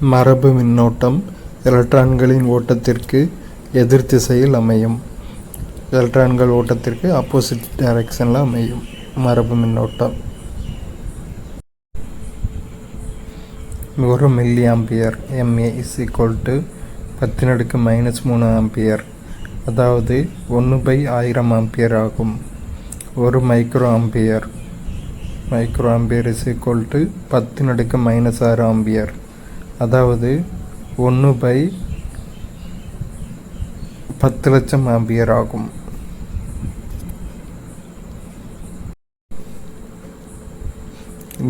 மரபு மின்னோட்டம் எலக்ட்ரான்களின் ஓட்டத்திற்கு எதிர் திசையில் அமையும். எலக்ட்ரான்கள் ஓட்டத்திற்கு ஆப்போசிட் டைரக்ஷனில் அமையும் மரபு மின்னோட்டம். 1 மில்லி ஆம்பியர் MA = 10⁻³ ஆம்பியர், அதாவது 1/1000 ஆம்பியர் ஆகும். 1 மைக்ரோ ஆம்பியர் = 10⁻⁶ ஆம்பியர், அதாவது 1/10,00,000 ஆம்பியர் ஆகும்.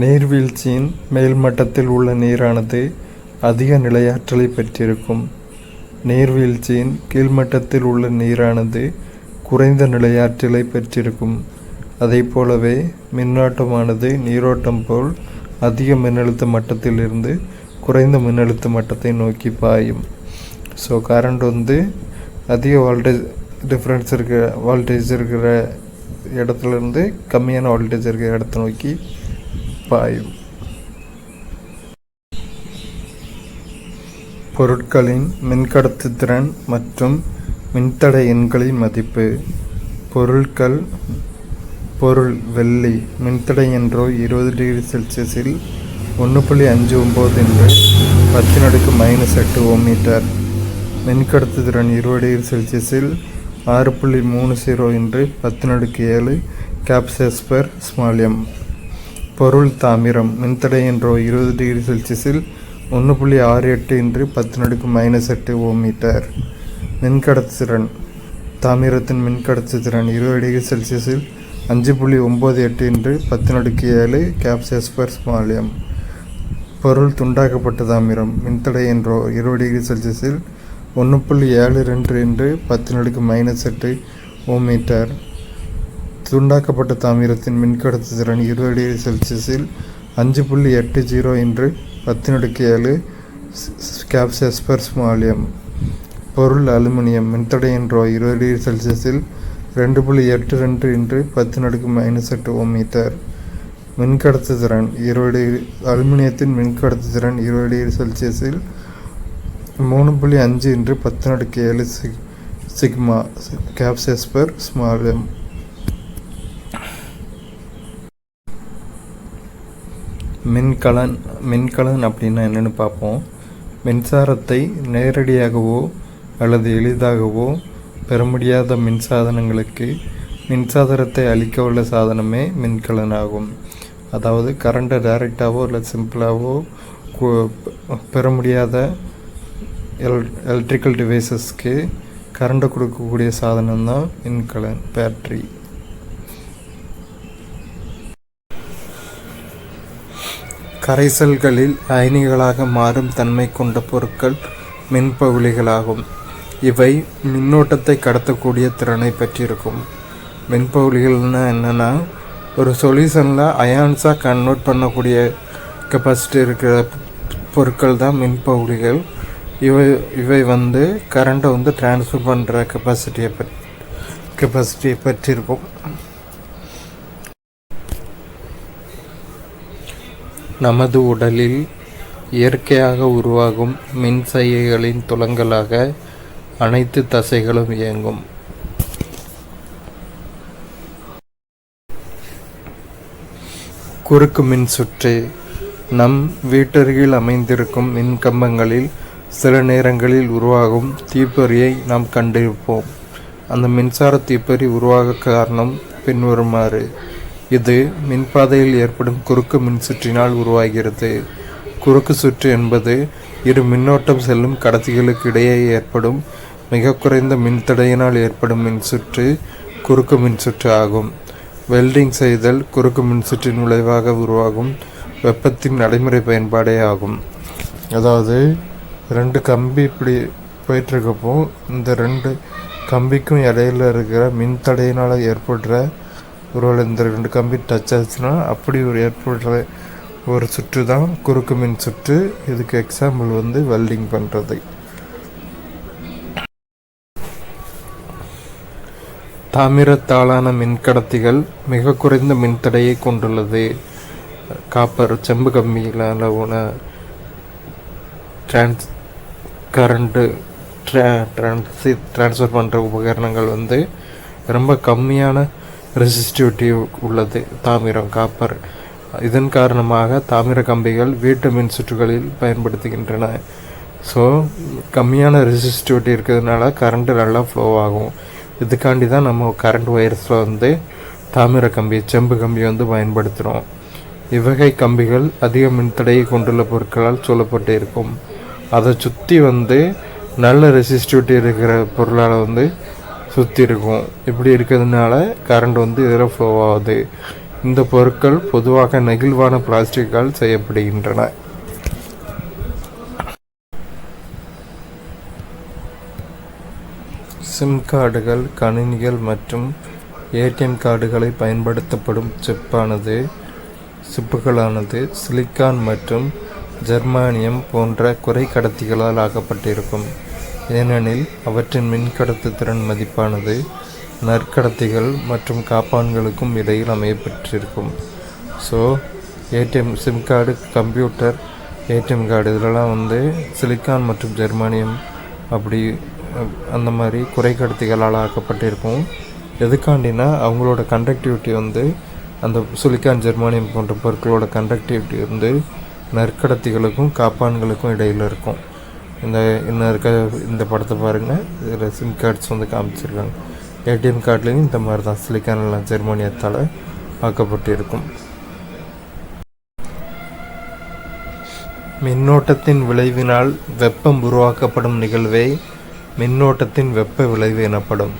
நீர்வீழ்ச்சியின் மேல் மட்டத்தில் உள்ள நீரானது அதிக நிலையாற்றலை பெற்றிருக்கும். நீர்வீழ்ச்சியின் கீழ்மட்டத்தில் உள்ள நீரானது குறைந்த நிலையாற்றலை பெற்றிருக்கும். அதை போலவே மின்னோட்டமானது நீரோட்டம் போல் அதிக மின்னழுத்த மட்டத்திலிருந்து குறைந்த மின்னழுத்த மட்டத்தை நோக்கி பாயும். ஸோ கரண்ட் அதிக வால்டேஜ் இருக்கிற இடத்துலேருந்து கம்மியான வால்டேஜ் இருக்கிற இடத்த நோக்கி பாயும். பொருட்களின் மின்கடத்துதிறன் மற்றும் மின்தடை எண்களின் மதிப்பு. பொருள் வெள்ளி மின்தடை என்றோ 20 டிகிரி செல்சியஸில் 1.59 × 10⁻⁸ ஓமீட்டர். மின்கடத்துதிறன் 20 டிகிரி செல்சியஸில் 6.30 × 10⁻7 Ca/m. பொருள் தாமிரம் மின்தடை என்றோ 20 டிகிரி செல்சியஸில் 1.68 × 10⁻⁸ ஓமீட்டர். மின்கடத்துதிறன் தாமிரத்தின் மின்கடத்துதிறன் 20 டிகிரி செல்சியஸில் 5.98 × 10⁻7 Ca/m. பொருள் துண்டாக்கப்பட்ட தாமிரம் மின்தடை என்றோ 20 டிகிரி செல்சியஸில் 1.72 × 10⁻⁸ ஓமீட்டர். துண்டாக்கப்பட்ட தாமிரத்தின் மின்கடத்துதிறன் 20 டிகிரி செல்சியஸில் 5.80 × 10⁻7 Ca/m. பொருள் அலுமினியம் மின்தடை என்றோ 20 டிகிரி செல்சியஸில் 2.82 × 10⁻⁸ ஓமீட்டர். மின்கடத்துதிறன் அலுமினியத்தின் மின்கடத்துதிறன் 20 டிகிரி செல்சியஸில் 3.5 × 10⁻7 சிக்மா Ca/m. மின்கலன் அப்படின்னா என்னென்னு பார்ப்போம். மின்சாரத்தை நேரடியாகவோ அல்லது எளிதாகவோ பெற முடியாத மின்சாதனங்களுக்கு மின்சாதனத்தை அளிக்க உள்ள சாதனமே மின்கலன் ஆகும். அதாவது கரண்ட்டை டைரெக்டாகவோ இல்லை சிம்பிளாகவோ பெற முடியாத எலக்ட்ரிக்கல் டிவைசஸ்க்கு கரண்ட்டை கொடுக்கக்கூடிய சாதனம் தான் மின்கலன், பேட்டரி. கரைசல்களில் அயனிகளாக மாறும் தன்மை கொண்ட பொருட்கள் மின்பகுளிகளாகும். இவை மின்னோட்டத்தை கடத்தக்கூடிய திறனை பெற்றிருக்கும். மின்பகுளிகள்னா என்னென்னா, ஒரு சொல்யூஷனில் அயான்ஸாக கன்வெர்ட் பண்ணக்கூடிய கெப்பாசிட்டி இருக்கிற பொருட்கள் தான் மின்பகுளிகள். இவை கரண்ட்டை டிரான்ஸ்ஃபர் பண்ணுற கெப்பாசிட்டியை பெற்றிருக்கும். நமது உடலில் இயற்கையாக உருவாகும் மின்சைகைகளின் துலங்கலாக அனைத்து தசைகளும் இயங்கும். குறுக்கு மின் சுற்று. நம் வீட்டருகில் அமைந்திருக்கும் மின் கம்பங்களில் சில நேரங்களில் உருவாகும் தீப்பொறியை நாம் கண்டிருப்போம். அந்த மின்சார தீப்பொறி உருவாக காரணம் பின்வருமாறு. இது மின்பாதையில் ஏற்படும் குறுக்கு மின் சுற்றினால் உருவாகிறது. குறுக்கு சுற்று என்பது இரு மின்னோட்டம் செல்லும் கடத்திகளுக்கு இடையே ஏற்படும் மிக குறைந்த மின்தடையினால் ஏற்படும் மின்சுற்று குறுக்கு மின்சுற்று ஆகும். வெல்டிங் செய்தல் குறுக்கு மின்சுற்றின் விளைவாக உருவாகும் வெப்பத்தின் நடைமுறை பயன்பாடே ஆகும். அதாவது 2 கம்பி இப்படி போயிட்டுருக்கப்போ இந்த 2 கம்பிக்கும் இடையில இருக்கிற மின்தடையினால் ஏற்படுற ஒருவேளை இந்த 2 கம்பி டச் ஆச்சுன்னா அப்படி ஏற்படுற ஒரு சுற்று தான் குறுக்கு மின் சுற்று. இதுக்கு எக்ஸாம்பிள் வெல்டிங் பண்ணுறது. தாமிரத்தாலான மின்கடத்திகள் மிக குறைந்த மின்தடையை கொண்டுள்ளது. காப்பர் செம்பு கம்பிகளால் கரண்ட்டு ட்ரான்ஸ்ஃபர் பண்ணுற உபகரணங்கள் ரொம்ப கம்மியான ரெசிஸ்டிவிட்டி உள்ளது தாமிரம், காப்பர். இதன் காரணமாக தாமிர கம்பிகள் வீட்டு மின் சுற்றுகளில் பயன்படுத்துகின்றன. ஸோ கம்மியான ரெசிஸ்டிவிட்டி இருக்கிறதுனால கரண்ட்டு நல்லா ஃப்ளோ ஆகும். இதுக்காண்டி தான் நம்ம கரண்ட் ஒயர்ஸில் தாமிர கம்பி, செம்பு கம்பி பயன்படுத்துகிறோம். இவ்வகை கம்பிகள் அதிக மின்தடையை கொண்டுள்ள பொருட்களால் சூழப்பட்டு இருக்கும். அதை சுற்றி நல்ல ரெசிஸ்டிவிட்டி இருக்கிற பொருளால் சுற்றி இருக்கும். இப்படி இருக்கிறதுனால கரண்ட் இதில் ஃப்ளோ ஆகுது. இந்த பொருட்கள் பொதுவாக நெகிழ்வான பிளாஸ்டிக்கால் செய்யப்படுகின்றன. சிம் கார்டுகள், கணினிகள் மற்றும் ஏடிஎம் கார்டுகளை பயன்படுத்தப்படும் சிப்புகளானது சிலிக்கான் மற்றும் ஜெர்மானியம் போன்ற குறைக்கடத்திகளால் ஆக்கப்பட்டிருக்கும். ஏனெனில் அவற்றின் மின்கடத்து திறன் மதிப்பானது நற்கடத்திகள் மற்றும் காப்பான்களுக்கும் இடையில் அமையப்பட்டிருக்கும். So ATM SIM card, computer, ATM card இதிலலாம் சிலிக்கான் மற்றும் ஜெர்மானியம் அப்படி அந்த மாதிரி குறைக்கடத்திகளால் ஆக்கப்பட்டிருக்கும். எதுக்காண்டினா அவங்களோட கண்டக்டிவிட்டி அந்த சிலிக்கான், ஜெர்மானியம் போன்ற பொருட்களோட கண்டக்டிவிட்டி நற்கடத்திகளுக்கும் காப்பான்களுக்கும் இடையில் இருக்கும். இந்த படத்தை பாருங்கள். இதில் சிம் கார்ட்ஸ் காமிச்சிருக்காங்க. ஏடிஎம் கார்ட்லேயும் இந்த மாதிரி தான் சிலிக்கான் ஜெர்மானியத்தால் ஆக்கப்பட்டு இருக்கும். மின்னோட்டத்தின் விளைவினால் வெப்பம் உருவாக்கப்படும் நிகழ்வே மின்னோட்டத்தின் வெப்ப விளைவு எனப்படும்.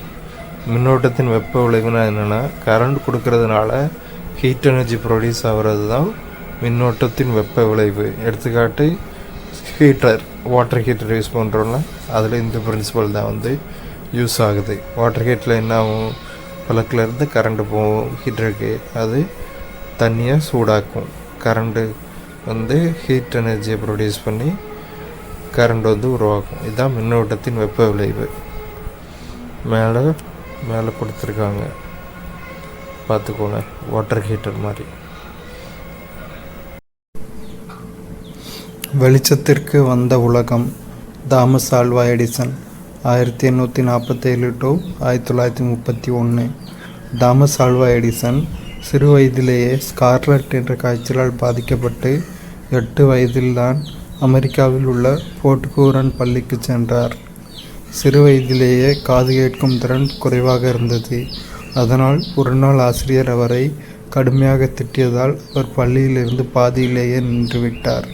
மின்னோட்டத்தின் வெப்ப விளைவுனா என்னென்னா, கரண்ட் கொடுக்கறதுனால ஹீட் எனர்ஜி ப்ரொடியூஸ் ஆகிறது தான் மின்னோட்டத்தின் வெப்ப விளைவு. எடுத்துக்காட்டு ஹீட்டர், வாட்டர் ஹீட்டர் யூஸ் பண்ணுறோம்ல, அதில் இந்த பிரின்சிபல் தான் யூஸ் ஆகுது. வாட்டர் ஹீட்டரில் என்ன ஆகும், பழக்கிலேருந்து கரண்ட்டு போகும் ஹீட்டருக்கு, அது தண்ணியை சூடாக்கும். கரண்ட்டு ஹீட் எனர்ஜியை ப்ரொடியூஸ் பண்ணி கரண்ட் உருவாக்கும். இதுதான் மின்னோட்டத்தின் வெப்ப விளைவு. மேலே கொடுத்துருக்காங்க, பார்த்துக்கோங்க. வாட்டர் ஹீட்டர் மாதிரி. வெளிச்சத்திற்கு வந்த உலகம். Thomas Alva Edison 1847 to 1931. Thomas Alva Edison சிறு வயதிலேயே ஸ்கார்லட் என்ற காய்ச்சலால் பாதிக்கப்பட்டு 8 வயதில்தான் அமெரிக்காவில் உள்ள போர்ட் ஹூரன் பள்ளிக்கு சென்றார். சிறு வயதிலேயே காது கேட்கும் திறன் குறைவாக இருந்தது. அதனால் ஒரு நாள் ஆசிரியர் அவரை கடுமையாக திட்டியதால் அவர் பள்ளியிலிருந்து பாதியிலேயே நின்றுவிட்டார்.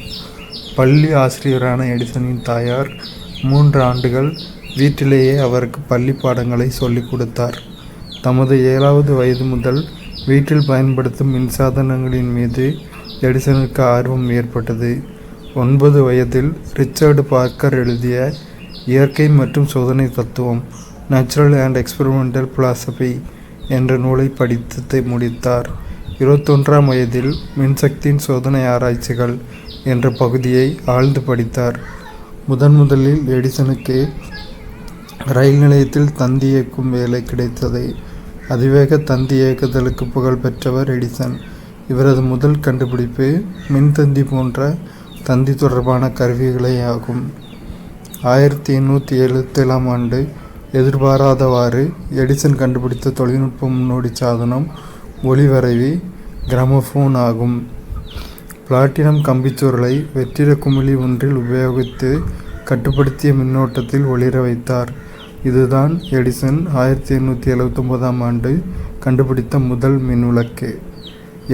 பள்ளி ஆசிரியரான எடிசனின் தாயார் 3 ஆண்டுகள் வீட்டிலேயே அவருக்கு பள்ளி பாடங்களை சொல்லிக் கொடுத்தார். தமது 7வது வயது முதல் வீட்டில் பயன்படுத்தும் மின்சாதனங்களின் மீது எடிசனுக்கு ஆர்வம் ஏற்பட்டது. 9 வயதில் ரிச்சர்டு பார்க்கர் எழுதிய இயற்கை மற்றும் சோதனை தத்துவம், நேச்சுரல் அண்ட் எக்ஸ்பெரிமெண்டல் பிலாசபி என்ற நூலை படித்து முடித்தார். 21ஆம் வயதில் மின்சக்தியின் சோதனை ஆராய்ச்சிகள் என்ற பகுதியை ஆழ்ந்து படித்தார். முதலில் எடிசனுக்கு ரயில் நிலையத்தில் தந்தி இயக்கும் வேலை கிடைத்தது. அதிவேக தந்தி இயக்குதலுக்கு புகழ் பெற்றவர் எடிசன். இவரது முதல் கண்டுபிடிப்பு மின்தந்தி போன்ற தந்தி தொடர்பான கருவிகளே ஆகும். 1877ஆம் ஆண்டு எதிர்பாராதவாறு எடிசன் கண்டுபிடித்த தொழில்நுட்ப முன்னோடி சாதனம் ஒளிவரைவி கிராமோஃபோன் ஆகும். பிளாட்டினம் கம்பிச்சுருளை வெற்றிட குமிழி ஒன்றில் உபயோகித்து கட்டுப்படுத்திய மின்னோட்டத்தில் ஒளிர வைத்தார். இதுதான் எடிசன் 1879ஆம் ஆண்டு கண்டுபிடித்த முதல் மின்விளக்கு.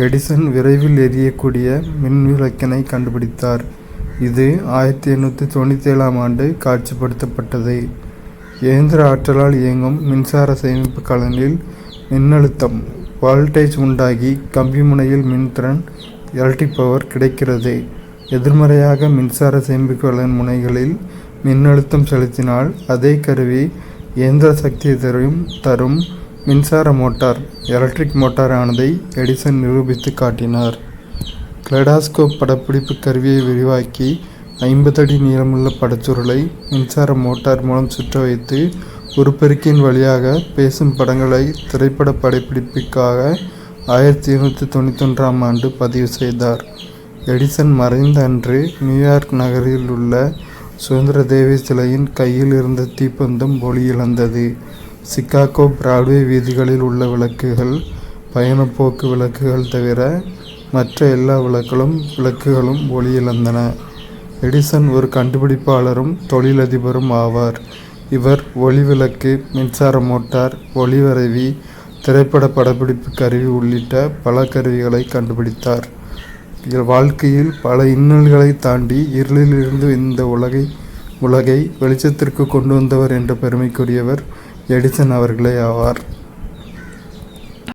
எடிசன் விரைவில் எரியக்கூடிய மின்விளக்கினை கண்டுபிடித்தார். இது 1897ஆம் ஆண்டு காட்சிப்படுத்தப்பட்டது. இயந்திர ஆற்றலால் இயங்கும் மின்சார சேமிப்பு கலனில் மின்னழுத்தம் வோல்டேஜ் உண்டாகி கம்பி முனையில் மின்திறன் எலக்ட்ரிக் பவர் கிடைக்கிறது. எதிர்மறையாக மின்சார சேமிப்புகளின் முனைகளில் மின்னழுத்தம் செலுத்தினால் அதே கருவி இயந்திர சக்தியை தரும் மின்சார மோட்டார், எலக்ட்ரிக் மோட்டார் ஆனதை எடிசன் நிரூபித்து காட்டினார். கிளெடாஸ்கோப் படப்பிடிப்பு கருவியை விரிவாக்கி 50 அடி நீளமுள்ள படச்சுருளை மின்சார மோட்டார் மூலம் சுற்ற வைத்து உருப்பெருக்கின் வழியாக பேசும் படங்களை திரைப்பட படப்பிடிப்புக்காக 1891ஆம் ஆண்டு பதிவு செய்தார். எடிசன் மறைந்த அன்று நியூயார்க் நகரில் உள்ள சுதந்திர தேவி சிலையின் கையில் இருந்த தீப்பந்தம் ஒளியிழந்தது. சிகாகோ பிராட்வே வீதிகளில் உள்ள விளக்குகள், பயணப்போக்கு விளக்குகள் தவிர மற்ற எல்லா விளக்குகளும் ஒளியிழந்தன. எடிசன் ஒரு கண்டுபிடிப்பாளரும் தொழிலதிபரும் ஆவார். இவர் ஒளிவிளக்கு, மின்சார மோட்டார், ஒளிவரைவி, திரைப்பட படப்பிடிப்பு கருவி உள்ளிட்ட பல கருவிகளை கண்டுபிடித்தார். வாழ்க்கையில் பல இன்னல்களை தாண்டி இருளிலிருந்து இந்த உலகை வெளிச்சத்திற்கு கொண்டு வந்தவர் என்ற பெருமைக்குரியவர் எடிசன் அவர்களே ஆவார்.